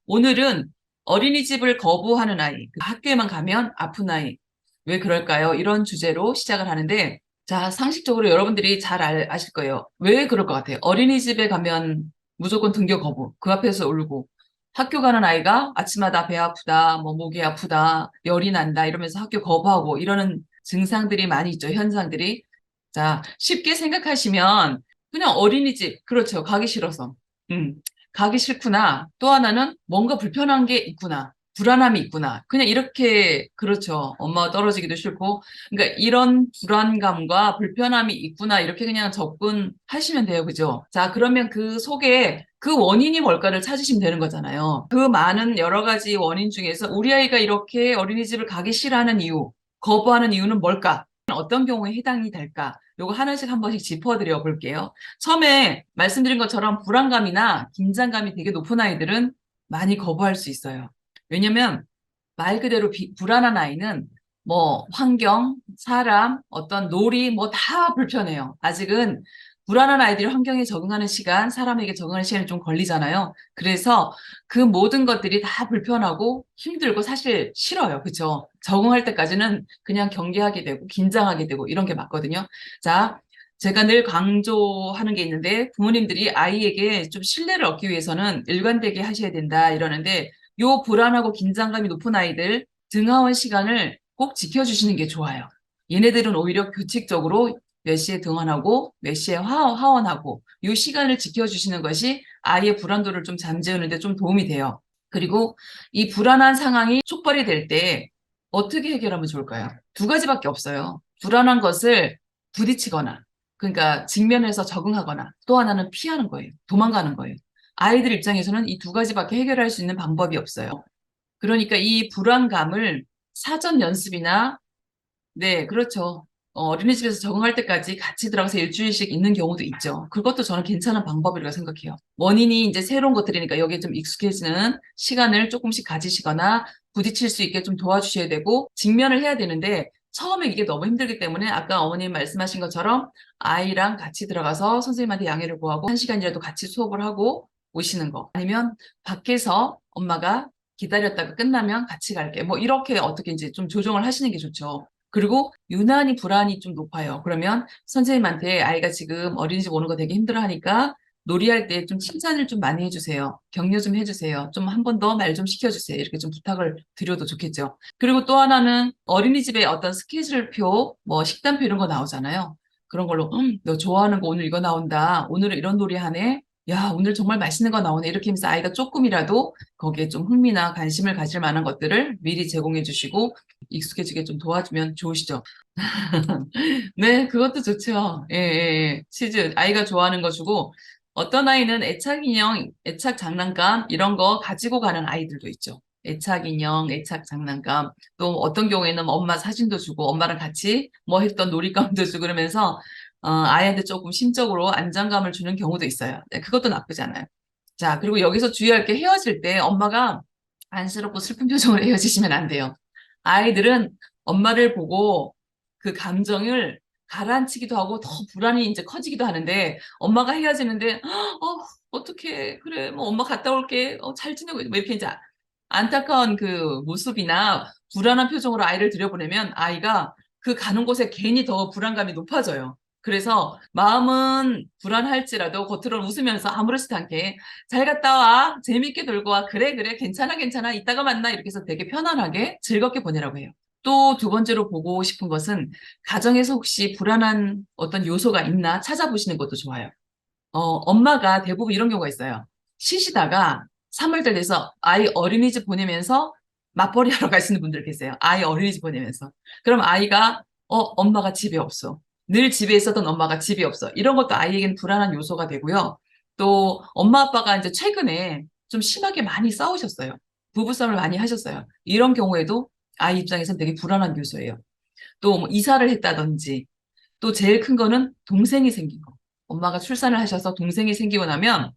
오늘은 어린이집을 거부하는 아이, 학교에만 가면 아픈 아이, 왜 그럴까요? 이런 주제로 시작을 하는데, 자, 상식적으로 여러분들이 잘 아실 거예요. 왜 그럴 것 같아요? 어린이집에 가면 무조건 등교 거부, 그 앞에서 울고, 학교 가는 아이가 아침마다 배 아프다, 뭐 목이 아프다, 열이 난다 이러면서 학교 거부하고 이러는 증상들이 많이 있죠, 현상들이. 자, 쉽게 생각하시면 그냥 어린이집, 그렇죠. 가기 싫어서. 음, 가기 싫구나. 또 하나는 뭔가 불편한 게 있구나. 불안함이 있구나. 그냥 이렇게, 그렇죠. 엄마가 떨어지기도 싫고. 그러니까 이런 불안감과 불편함이 있구나. 이렇게 그냥 접근하시면 돼요. 그죠? 자, 그러면 그 속에 그 원인이 뭘까를 찾으시면 되는 거잖아요. 그 많은 여러 가지 원인 중에서 우리 아이가 이렇게 어린이집을 가기 싫어하는 이유, 거부하는 이유는 뭘까? 어떤 경우에 해당이 될까? 요거 하나씩 한 번씩 짚어드려 볼게요. 처음에 말씀드린 것처럼 불안감이나 긴장감이 되게 높은 아이들은 많이 거부할 수 있어요. 왜냐면 말 그대로 불안한 아이는 뭐 환경, 사람, 어떤 놀이 뭐 다 불편해요. 아직은 불안한 아이들이 환경에 적응하는 시간, 사람에게 적응하는 시간이 좀 걸리잖아요. 그래서 그 모든 것들이 다 불편하고 힘들고 사실 싫어요. 그렇죠? 적응할 때까지는 그냥 경계하게 되고 긴장하게 되고 이런 게 맞거든요. 자, 제가 늘 강조하는 게 있는데 부모님들이 아이에게 좀 신뢰를 얻기 위해서는 일관되게 하셔야 된다 이러는데 요 불안하고 긴장감이 높은 아이들 등하원 시간을 꼭 지켜주시는 게 좋아요. 얘네들은 오히려 규칙적으로 몇 시에 등원하고 몇 시에 하원하고 이 시간을 지켜주시는 것이 아이의 불안도를 좀 잠재우는 데 좀 도움이 돼요. 그리고 이 불안한 상황이 촉발이 될 때 어떻게 해결하면 좋을까요? 두 가지밖에 없어요. 불안한 것을 부딪히거나 그러니까 직면해서 적응하거나 또 하나는 피하는 거예요. 도망가는 거예요. 아이들 입장에서는 이 두 가지밖에 해결할 수 있는 방법이 없어요. 그러니까 이 불안감을 사전 연습이나 네, 그렇죠. 어린이집에서 적응할 때까지 같이 들어가서 일주일씩 있는 경우도 있죠. 그것도 저는 괜찮은 방법이라고 생각해요. 원인이 이제 새로운 것들이니까 여기에 좀 익숙해지는 시간을 조금씩 가지시거나 부딪힐 수 있게 좀 도와주셔야 되고 직면을 해야 되는데 처음에 이게 너무 힘들기 때문에 아까 어머님 말씀하신 것처럼 아이랑 같이 들어가서 선생님한테 양해를 구하고 한 시간이라도 같이 수업을 하고 오시는 거. 아니면 밖에서 엄마가 기다렸다가 끝나면 같이 갈게. 뭐 이렇게 어떻게 이제 좀 조정을 하시는 게 좋죠. 그리고 유난히 불안이 좀 높아요. 그러면 선생님한테 아이가 지금 어린이집 오는 거 되게 힘들어하니까 놀이할 때 좀 칭찬을 좀 많이 해주세요. 격려 좀 해주세요. 좀 한 번 더 말 좀 시켜주세요. 이렇게 좀 부탁을 드려도 좋겠죠. 그리고 또 하나는 어린이집에 어떤 스케줄표, 뭐 식단표 이런 거 나오잖아요. 그런 걸로 너 좋아하는 거 오늘 이거 나온다. 오늘은 이런 놀이 하네. 야, 오늘 정말 맛있는 거 나오네. 이렇게 하면서 아이가 조금이라도 거기에 좀 흥미나 관심을 가질 만한 것들을 미리 제공해 주시고 익숙해지게 좀 도와주면 좋으시죠? 네, 그것도 좋죠. 예, 예, 예. 치즈, 아이가 좋아하는 거 주고, 어떤 아이는 애착 인형, 애착 장난감, 이런 거 가지고 가는 아이들도 있죠. 애착 인형, 애착 장난감, 또 어떤 경우에는 엄마 사진도 주고, 엄마랑 같이 뭐 했던 놀잇감도 주고 그러면서, 아이한테 조금 심적으로 안정감을 주는 경우도 있어요. 네, 그것도 나쁘지 않아요. 자, 그리고 여기서 주의할 게 헤어질 때 엄마가 안쓰럽고 슬픈 표정으로 헤어지시면 안 돼요. 아이들은 엄마를 보고 그 감정을 가라앉히기도 하고 더 불안이 이제 커지기도 하는데 엄마가 헤어지는데 어떡해 그래 뭐 엄마 갔다 올게 잘 지내고 뭐 이렇게 이제 안타까운 그 모습이나 불안한 표정으로 아이를 들여보내면 아이가 그 가는 곳에 괜히 더 불안감이 높아져요. 그래서 마음은 불안할지라도 겉으로는 웃으면서 아무렇지도 않게 잘 갔다 와 재밌게 놀고 와 그래 그래 괜찮아 괜찮아 이따가 만나 이렇게 해서 되게 편안하게 즐겁게 보내라고 해요. 또 두 번째로 보고 싶은 것은 가정에서 혹시 불안한 어떤 요소가 있나 찾아보시는 것도 좋아요. 엄마가 대부분 이런 경우가 있어요. 쉬시다가 3월달 돼서 아이 어린이집 보내면서 맞벌이 하러 가시는 분들 계세요. 아이 어린이집 보내면서. 그럼 아이가, 엄마가 집에 없어. 늘 집에 있었던 엄마가 집에 없어. 이런 것도 아이에게는 불안한 요소가 되고요. 또 엄마 아빠가 이제 최근에 좀 심하게 많이 싸우셨어요. 부부싸움을 많이 하셨어요. 이런 경우에도 아이 입장에서는 되게 불안한 요소예요. 또 뭐 이사를 했다든지 또 제일 큰 거는 동생이 생긴 거. 엄마가 출산을 하셔서 동생이 생기고 나면,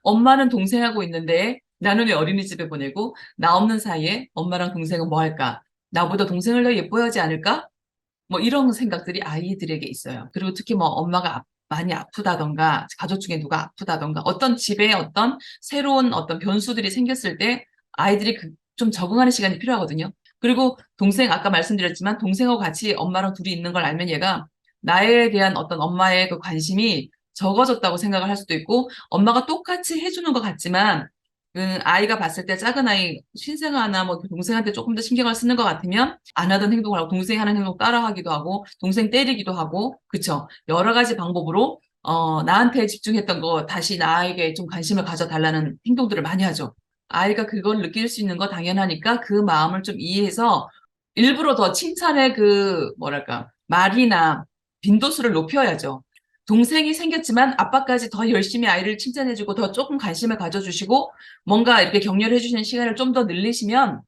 엄마는 동생하고 있는데 나는 왜 어린이집에 보내고 나 없는 사이에 엄마랑 동생은 뭐 할까? 나보다 동생을 더 예뻐하지 않을까? 뭐 이런 생각들이 아이들에게 있어요. 그리고 특히 뭐 엄마가 많이 아프다던가 가족 중에 누가 아프다던가 어떤 집에 어떤 새로운 어떤 변수들이 생겼을 때 아이들이 좀 적응하는 시간이 필요하거든요. 그리고 동생 아까 말씀드렸지만 동생하고 같이 엄마랑 둘이 있는 걸 알면 얘가 나에 대한 어떤 엄마의 그 관심이 적어졌다고 생각을 할 수도 있고 엄마가 똑같이 해주는 것 같지만 아이가 봤을 때 작은 아이 신생아나 뭐 동생한테 조금 더 신경을 쓰는 것 같으면 안 하던 행동을 하고 동생이 하는 행동 따라하기도 하고 동생 때리기도 하고 그쵸 여러 가지 방법으로 나한테 집중했던 거 다시 나에게 좀 관심을 가져달라는 행동들을 많이 하죠. 아이가 그걸 느낄 수 있는 거 당연하니까 그 마음을 좀 이해해서 일부러 더 칭찬의 뭐랄까 말이나 빈도수를 높여야죠. 동생이 생겼지만 아빠까지 더 열심히 아이를 칭찬해주고 더 조금 관심을 가져주시고 뭔가 이렇게 격려를 해주시는 시간을 좀 더 늘리시면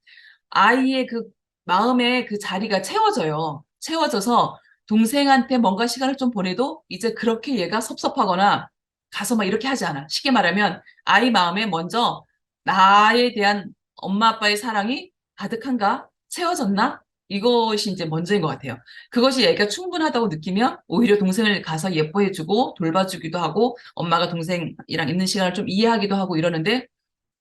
아이의 그 마음의 그 자리가 채워져요. 채워져서 동생한테 뭔가 시간을 좀 보내도 이제 그렇게 얘가 섭섭하거나 가서 막 이렇게 하지 않아. 쉽게 말하면 아이 마음에 먼저 나에 대한 엄마 아빠의 사랑이 가득한가? 채워졌나? 이것이 이제 먼저인 것 같아요. 그것이 얘가 충분하다고 느끼면 오히려 동생을 가서 예뻐해주고 돌봐주기도 하고 엄마가 동생이랑 있는 시간을 좀 이해하기도 하고 이러는데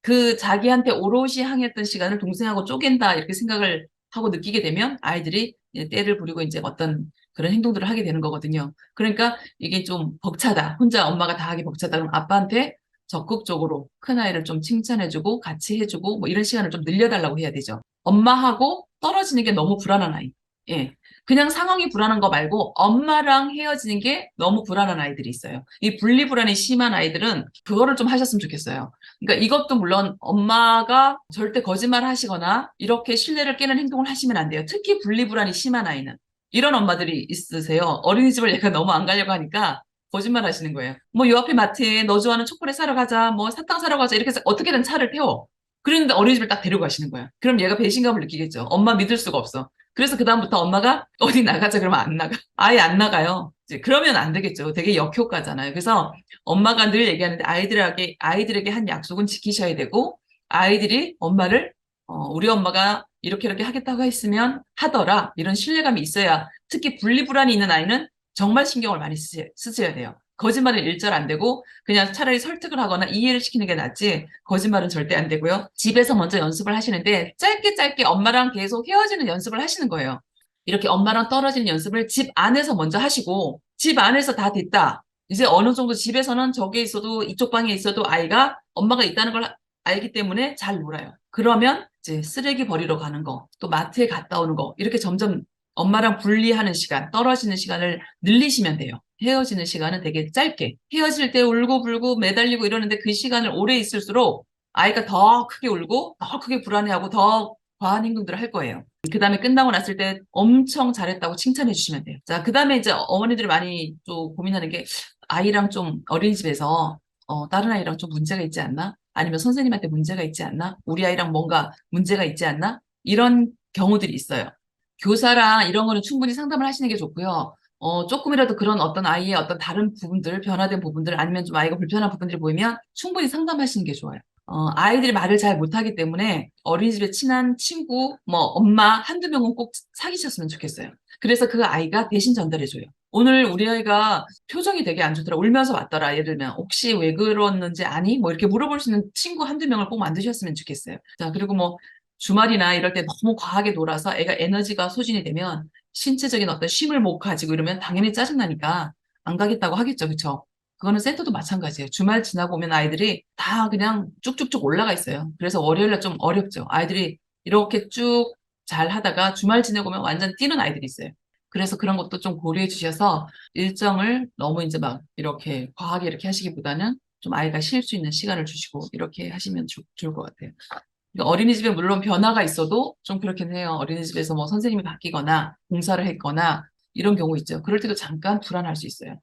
그 자기한테 오롯이 향했던 시간을 동생하고 쪼갠다 이렇게 생각을 하고 느끼게 되면 아이들이 이제 때를 부리고 이제 어떤 그런 행동들을 하게 되는 거거든요. 그러니까 이게 좀 벅차다. 혼자 엄마가 다 하기 벅차다. 그럼 아빠한테 적극적으로 큰아이를 좀 칭찬해주고 같이 해주고 뭐 이런 시간을 좀 늘려달라고 해야 되죠. 엄마하고 떨어지는 게 너무 불안한 아이. 예. 그냥 상황이 불안한 거 말고 엄마랑 헤어지는 게 너무 불안한 아이들이 있어요. 이 분리불안이 심한 아이들은 그거를 좀 하셨으면 좋겠어요. 그러니까 이것도 물론 엄마가 절대 거짓말 하시거나 이렇게 신뢰를 깨는 행동을 하시면 안 돼요. 특히 분리불안이 심한 아이는. 이런 엄마들이 있으세요. 어린이집을 얘가 너무 안 가려고 하니까 거짓말 하시는 거예요. 뭐 요 앞에 마트에 너 좋아하는 초콜릿 사러 가자. 뭐 사탕 사러 가자. 이렇게 해서 어떻게든 차를 태워. 그랬는데 어린이집을 딱 데려가시는 거야. 그럼 얘가 배신감을 느끼겠죠. 엄마 믿을 수가 없어. 그래서 그다음부터 엄마가 어디 나가자 그러면 안 나가. 아예 안 나가요. 이제 그러면 안 되겠죠. 되게 역효과잖아요. 그래서 엄마가 늘 얘기하는데 아이들에게 한 약속은 지키셔야 되고 아이들이 엄마를 우리 엄마가 이렇게 하겠다고 했으면 하더라. 이런 신뢰감이 있어야 특히 분리불안이 있는 아이는 정말 신경을 많이 쓰셔야 돼요. 거짓말은 일절 안 되고 그냥 차라리 설득을 하거나 이해를 시키는 게 낫지 거짓말은 절대 안 되고요. 집에서 먼저 연습을 하시는데 짧게 짧게 엄마랑 계속 헤어지는 연습을 하시는 거예요. 이렇게 엄마랑 떨어지는 연습을 집 안에서 먼저 하시고 집 안에서 다 됐다. 이제 어느 정도 집에서는 저기에 있어도 이쪽 방에 있어도 아이가 엄마가 있다는 걸 알기 때문에 잘 놀아요. 그러면 이제 쓰레기 버리러 가는 거, 또 마트에 갔다 오는 거 이렇게 점점 엄마랑 분리하는 시간, 떨어지는 시간을 늘리시면 돼요. 헤어지는 시간은 되게 짧게. 헤어질 때 울고불고 매달리고 이러는데 그 시간을 오래 있을수록 아이가 더 크게 울고 더 크게 불안해하고 더 과한 행동들을 할 거예요. 그 다음에 끝나고 났을 때 엄청 잘했다고 칭찬해 주시면 돼요. 자, 그 다음에 이제 어머니들이 많이 또 고민하는 게 아이랑 좀 어린이집에서 다른 아이랑 좀 문제가 있지 않나? 아니면 선생님한테 문제가 있지 않나? 우리 아이랑 뭔가 문제가 있지 않나? 이런 경우들이 있어요. 교사랑 이런 거는 충분히 상담을 하시는 게 좋고요. 조금이라도 그런 어떤 아이의 어떤 다른 부분들, 변화된 부분들, 아니면 좀 아이가 불편한 부분들이 보이면 충분히 상담하시는 게 좋아요. 아이들이 말을 잘 못하기 때문에 어린이집에 친한 친구, 뭐 엄마 한두 명은 꼭 사귀셨으면 좋겠어요. 그래서 그 아이가 대신 전달해줘요. 오늘 우리 아이가 표정이 되게 안 좋더라. 울면서 왔더라. 예를 들면 혹시 왜 그러는지 아니? 뭐 이렇게 물어볼 수 있는 친구 한두 명을 꼭 만드셨으면 좋겠어요. 자, 그리고 뭐 주말이나 이럴 때 너무 과하게 놀아서 애가 에너지가 소진이 되면 신체적인 어떤 쉼을 못 가지고 이러면 당연히 짜증나니까 안 가겠다고 하겠죠. 그쵸? 그거는 센터도 마찬가지예요. 주말 지나고 오면 아이들이 다 그냥 쭉쭉쭉 올라가 있어요. 그래서 월요일날 좀 어렵죠. 아이들이 이렇게 쭉 잘 하다가 주말 지내고 오면 완전 뛰는 아이들이 있어요. 그래서 그런 것도 좀 고려해 주셔서 일정을 너무 이제 막 이렇게 과하게 이렇게 하시기보다는 좀 아이가 쉴 수 있는 시간을 주시고 이렇게 하시면 좋을 것 같아요. 그러니까 어린이집에 물론 변화가 있어도 좀 그렇긴 해요. 어린이집에서 뭐 선생님이 바뀌거나 공사를 했거나 이런 경우 있죠. 그럴 때도 잠깐 불안할 수 있어요.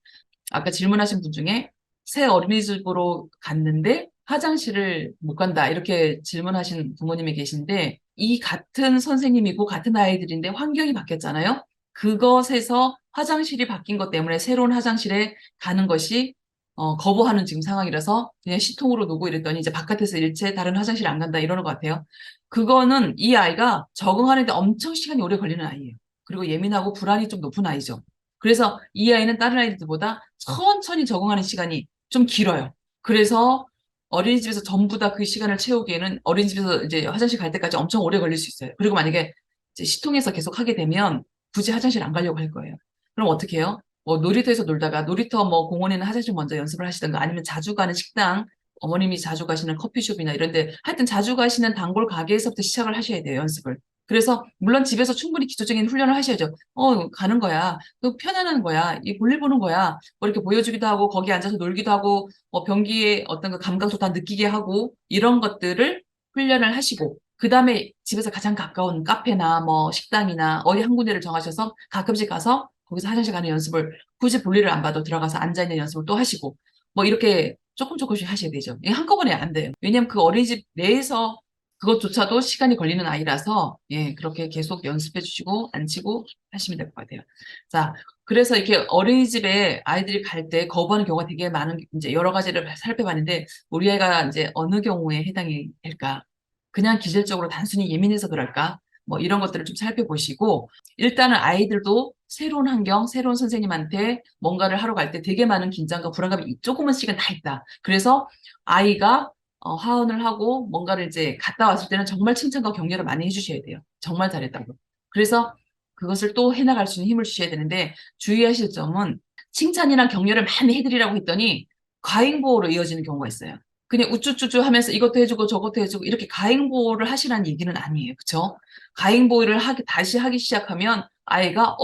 아까 질문하신 분 중에 새 어린이집으로 갔는데 화장실을 못 간다 이렇게 질문하신 부모님이 계신데 이 같은 선생님이고 같은 아이들인데 환경이 바뀌었잖아요. 그것에서 화장실이 바뀐 것 때문에 새로운 화장실에 가는 것이 거부하는 지금 상황이라서 그냥 시통으로 두고 이랬더니 이제 바깥에서 일체 다른 화장실 안 간다 이러는 것 같아요. 그거는 이 아이가 적응하는데 엄청 시간이 오래 걸리는 아이예요. 그리고 예민하고 불안이 좀 높은 아이죠. 그래서 이 아이는 다른 아이들보다 천천히 적응하는 시간이 좀 길어요. 그래서 어린이집에서 전부 다 그 시간을 채우기에는 어린이집에서 이제 화장실 갈 때까지 엄청 오래 걸릴 수 있어요. 그리고 만약에 이제 시통에서 계속 하게 되면 굳이 화장실 안 가려고 할 거예요. 그럼 어떻게 해요? 뭐 놀이터에서 놀다가 놀이터 뭐 공원에는 화장실 먼저 연습을 하시든가 아니면 자주 가는 식당, 어머님이 자주 가시는 커피숍이나 이런 데 하여튼 자주 가시는 단골 가게에서부터 시작을 하셔야 돼요, 연습을. 그래서 물론 집에서 충분히 기초적인 훈련을 하셔야죠. 가는 거야. 또 편안한 거야. 이 볼일 보는 거야. 뭐 이렇게 보여주기도 하고 거기 앉아서 놀기도 하고 변기의 어떤 그 감각도 다 느끼게 하고 이런 것들을 훈련을 하시고 그다음에 집에서 가장 가까운 카페나 뭐 식당이나 어디 한 군데를 정하셔서 가끔씩 가서 거기서 화장실 가는 연습을 굳이 볼일을 안 봐도 들어가서 앉아있는 연습을 또 하시고 뭐 이렇게 조금 조금씩 하셔야 되죠. 이게 한꺼번에 안 돼요. 왜냐면 그 어린이집 내에서 그것조차도 시간이 걸리는 아이라서 예 그렇게 계속 연습해 주시고 앉히고 하시면 될 것 같아요. 자, 그래서 이렇게 어린이집에 아이들이 갈 때 거부하는 경우가 되게 많은 이제 여러 가지를 살펴봤는데 우리 아이가 이제 어느 경우에 해당이 될까? 그냥 기질적으로 단순히 예민해서 그럴까? 뭐 이런 것들을 좀 살펴보시고 일단은 아이들도 새로운 환경, 새로운 선생님한테 뭔가를 하러 갈 때 되게 많은 긴장과 불안감이 조금씩은 다 있다. 그래서 아이가 하원을 하고 뭔가를 이제 갔다 왔을 때는 정말 칭찬과 격려를 많이 해주셔야 돼요. 정말 잘했다고. 그래서 그것을 또 해나갈 수 있는 힘을 주셔야 되는데 주의하실 점은 칭찬이나 격려를 많이 해드리라고 했더니 과잉보호로 이어지는 경우가 있어요. 그냥 우쭈쭈쭈 하면서 이것도 해주고 저것도 해주고 이렇게 과잉보호를 하시라는 얘기는 아니에요. 그쵸? 과잉보호를 다시 하기 시작하면 아이가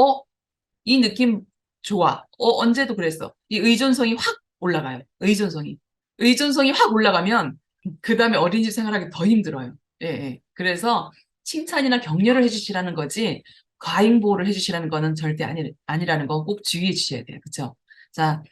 이 느낌 좋아. 언제도 그랬어. 이 의존성이 확 올라가요. 의존성이. 의존성이 확 올라가면 그 다음에 어린이집 생활하기 더 힘들어요. 예, 예. 그래서 칭찬이나 격려를 해주시라는 거지 과잉보호를 해주시라는 거는 절대 아니라는 거 꼭 주의해 주셔야 돼요. 그쵸? 자,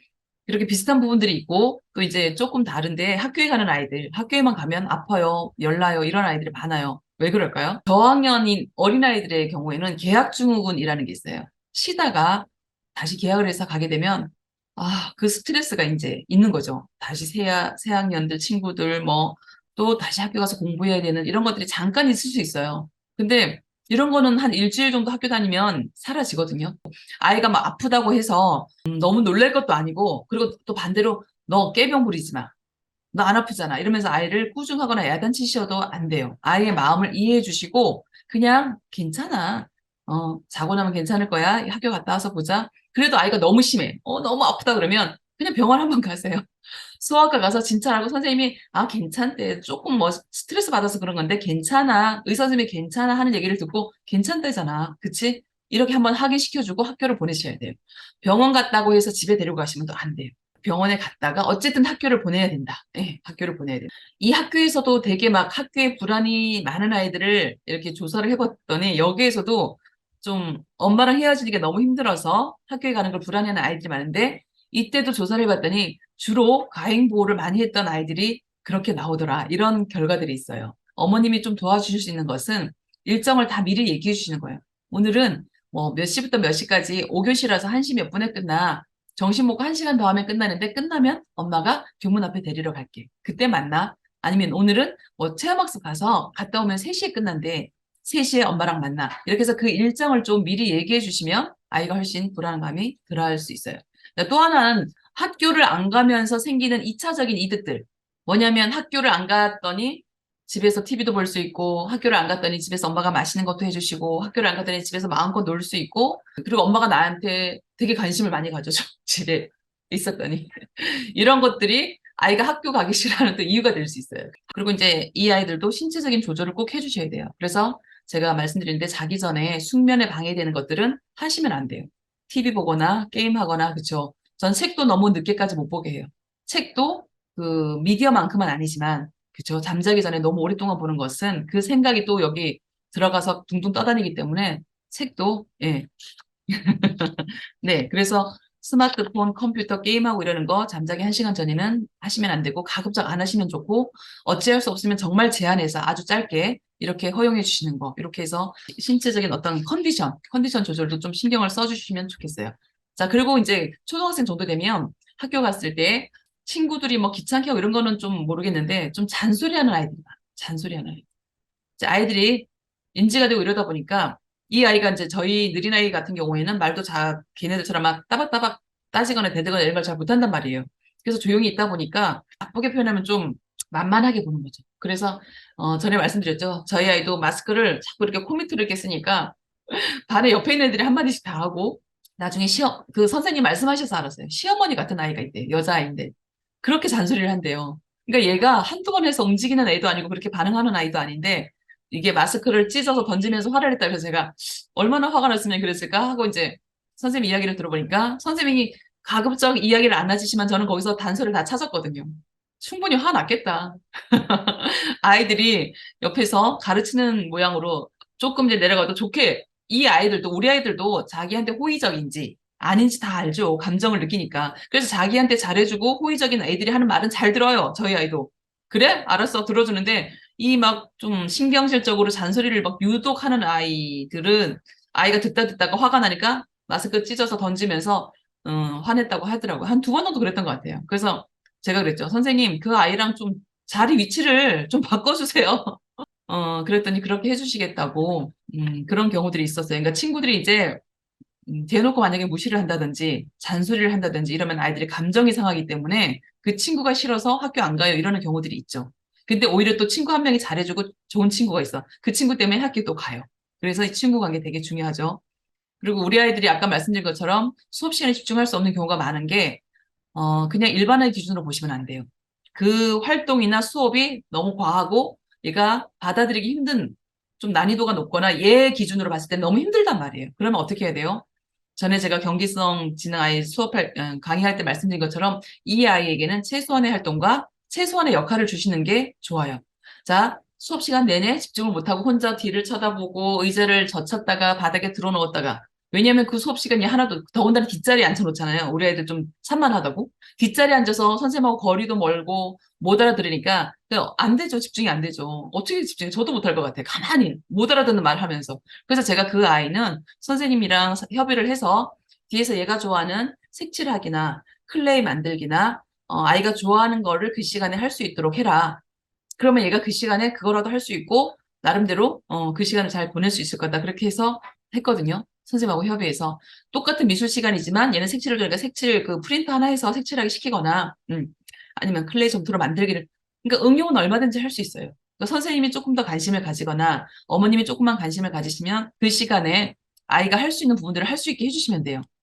이렇게 비슷한 부분들이 있고 또 이제 조금 다른데 학교에 가는 아이들, 학교에만 가면 아파요, 열나요 이런 아이들이 많아요. 왜 그럴까요? 저학년인 어린아이들의 경우에는 계약증후군이라는 게 있어요. 쉬다가 다시 계약을 해서 가게 되면 그 스트레스가 이제 있는 거죠. 다시 새학년들 친구들 뭐 또 다시 학교 가서 공부해야 되는 이런 것들이 잠깐 있을 수 있어요. 근데 이런 거는 한 일주일 정도 학교 다니면 사라지거든요. 아이가 막 아프다고 해서 너무 놀랄 것도 아니고 그리고 또 반대로 너 깨병 부리지 마. 너 안 아프잖아. 이러면서 아이를 꾸중하거나 야단치셔도 안 돼요. 아이의 마음을 이해해 주시고 그냥 괜찮아. 자고 나면 괜찮을 거야. 학교 갔다 와서 보자. 그래도 아이가 너무 심해. 너무 아프다 그러면 그냥 병원 한번 가세요. 소아과 가서 진찰하고 선생님이 괜찮대. 조금 뭐 스트레스 받아서 그런 건데 괜찮아. 의사 선생님이 괜찮아 하는 얘기를 듣고 괜찮대잖아. 그치? 이렇게 한번 확인시켜주고 학교를 보내셔야 돼요. 병원 갔다고 해서 집에 데리고 가시면 또 안 돼요. 병원에 갔다가 어쨌든 학교를 보내야 된다. 예, 학교를 보내야 돼요. 이 학교에서도 되게 막 학교에 불안이 많은 아이들을 이렇게 조사를 해봤더니 여기에서도 좀 엄마랑 헤어지기가 너무 힘들어서 학교에 가는 걸 불안해하는 아이들이 많은데 이때도 조사를 해봤더니 주로 가행보호를 많이 했던 아이들이 그렇게 나오더라. 이런 결과들이 있어요. 어머님이 좀 도와주실 수 있는 것은 일정을 다 미리 얘기해 주시는 거예요. 오늘은 뭐 몇 시부터 몇 시까지 5교시라서 1시 몇 분에 끝나. 점심 먹고 1시간 더 하면 끝나는데 끝나면 엄마가 교문 앞에 데리러 갈게. 그때 만나. 아니면 오늘은 뭐 체험학습 가서 갔다 오면 3시에 끝난대. 3시에 엄마랑 만나. 이렇게 해서 그 일정을 좀 미리 얘기해 주시면 아이가 훨씬 불안감이 덜할 수 있어요. 또 하나는 학교를 안 가면서 생기는 2차적인 이득들. 뭐냐면 학교를 안 갔더니 집에서 TV도 볼 수 있고 학교를 안 갔더니 집에서 엄마가 맛있는 것도 해주시고 학교를 안 갔더니 집에서 마음껏 놀 수 있고 그리고 엄마가 나한테 되게 관심을 많이 가져줘. 집에 있었더니. 이런 것들이 아이가 학교 가기 싫어하는 또 이유가 될 수 있어요. 그리고 이제 이 아이들도 신체적인 조절을 꼭 해주셔야 돼요. 그래서 제가 말씀드리는데 자기 전에 숙면에 방해되는 것들은 하시면 안 돼요. TV 보거나 게임하거나 그쵸. 전 책도 너무 늦게까지 못 보게 해요. 책도 그 미디어만큼은 아니지만 그쵸. 잠자기 전에 너무 오랫동안 보는 것은 그 생각이 또 여기 들어가서 둥둥 떠다니기 때문에 책도 예. 네. 그래서 스마트폰, 컴퓨터, 게임하고 이러는 거 잠자기 1시간 전에는 하시면 안 되고 가급적 안 하시면 좋고 어찌할 수 없으면 정말 제한해서 아주 짧게 이렇게 허용해 주시는 거 이렇게 해서 신체적인 어떤 컨디션 조절도 좀 신경을 써주시면 좋겠어요. 자, 그리고 이제 초등학생 정도 되면 학교 갔을 때 친구들이 뭐 귀찮게 하고 이런 거는 좀 모르겠는데 좀 잔소리하는 아이들이 많아. 잔소리하는 아이들. 이제 아이들이 인지가 되고 이러다 보니까 이 아이가 이제 저희 느린아이 같은 경우에는 말도 걔네들처럼 막 따박따박 따지거나 대드거나 이런 걸 잘 못한단 말이에요. 그래서 조용히 있다 보니까 나쁘게 표현하면 좀 만만하게 보는 거죠. 그래서 전에 말씀드렸죠. 저희 아이도 마스크를 자꾸 이렇게 코 밑으로 이렇게 쓰니까 반에 옆에 있는 애들이 한마디씩 다 하고 나중에 그 선생님 말씀하셔서 알았어요. 시어머니 같은 아이가 있대. 여자아이인데. 그렇게 잔소리를 한대요. 그러니까 얘가 한두 번 해서 움직이는 애도 아니고 그렇게 반응하는 아이도 아닌데 이게 마스크를 찢어서 던지면서 화를 냈다 그래서 제가 얼마나 화가 났으면 그랬을까 하고 이제 선생님 이야기를 들어보니까 선생님이 가급적 이야기를 안 하시지만 저는 거기서 단서를 다 찾았거든요. 충분히 화났겠다. 아이들이 옆에서 가르치는 모양으로 조금 이제 내려가도 좋게 이 아이들도 우리 아이들도 자기한테 호의적인지 아닌지 다 알죠. 감정을 느끼니까. 그래서 자기한테 잘해주고 호의적인 애들이 하는 말은 잘 들어요. 저희 아이도. 그래? 알았어. 들어주는데 이 막 좀 신경질적으로 잔소리를 막 유독하는 아이들은 아이가 듣다 듣다가 화가 나니까 마스크 찢어서 던지면서 화냈다고 하더라고요. 한 두 번 정도 그랬던 것 같아요. 그래서 제가 그랬죠. 선생님, 그 아이랑 좀 자리 위치를 좀 바꿔주세요. 그랬더니 그렇게 해주시겠다고, 그런 경우들이 있었어요. 그러니까 친구들이 이제, 대놓고 만약에 무시를 한다든지, 잔소리를 한다든지 이러면 아이들이 감정이 상하기 때문에 그 친구가 싫어서 학교 안 가요. 이러는 경우들이 있죠. 근데 오히려 또 친구 한 명이 잘해주고 좋은 친구가 있어. 그 친구 때문에 학교 또 가요. 그래서 이 친구 관계 되게 중요하죠. 그리고 우리 아이들이 아까 말씀드린 것처럼 수업 시간에 집중할 수 없는 경우가 많은 게 그냥 일반의 기준으로 보시면 안 돼요. 그 활동이나 수업이 너무 과하고 얘가 받아들이기 힘든 좀 난이도가 높거나 얘 기준으로 봤을 때 너무 힘들단 말이에요. 그러면 어떻게 해야 돼요? 전에 제가 경기성 지능 아이 강의할 때 말씀드린 것처럼 이 아이에게는 최소한의 활동과 최소한의 역할을 주시는 게 좋아요. 자, 수업 시간 내내 집중을 못하고 혼자 뒤를 쳐다보고 의자를 젖혔다가 바닥에 들어놓았다가 왜냐하면 그 수업 시간이 하나도 더군다나 뒷자리에 앉혀놓잖아요. 우리 애들 좀 산만하다고. 뒷자리에 앉아서 선생님하고 거리도 멀고 못 알아들으니까 안 되죠. 집중이 안 되죠. 어떻게 집중해? 저도 못할 것 같아요. 가만히 못 알아듣는 말 하면서. 그래서 제가 그 아이는 선생님이랑 협의를 해서 뒤에서 얘가 좋아하는 색칠하기나 클레이 만들기나 아이가 좋아하는 거를 그 시간에 할 수 있도록 해라. 그러면 얘가 그 시간에 그거라도 할 수 있고 나름대로 그 시간을 잘 보낼 수 있을 거다. 그렇게 해서 했거든요. 선생님하고 협의해서 똑같은 미술 시간이지만 얘는 색칠을 그러니까 색칠 그 프린터 하나 해서 색칠하기 시키거나 아니면 클레이 점토로 만들기를 그러니까 응용은 얼마든지 할 수 있어요. 그러니까 선생님이 조금 더 관심을 가지거나 어머님이 조금만 관심을 가지시면 그 시간에 아이가 할 수 있는 부분들을 할 수 있게 해주시면 돼요.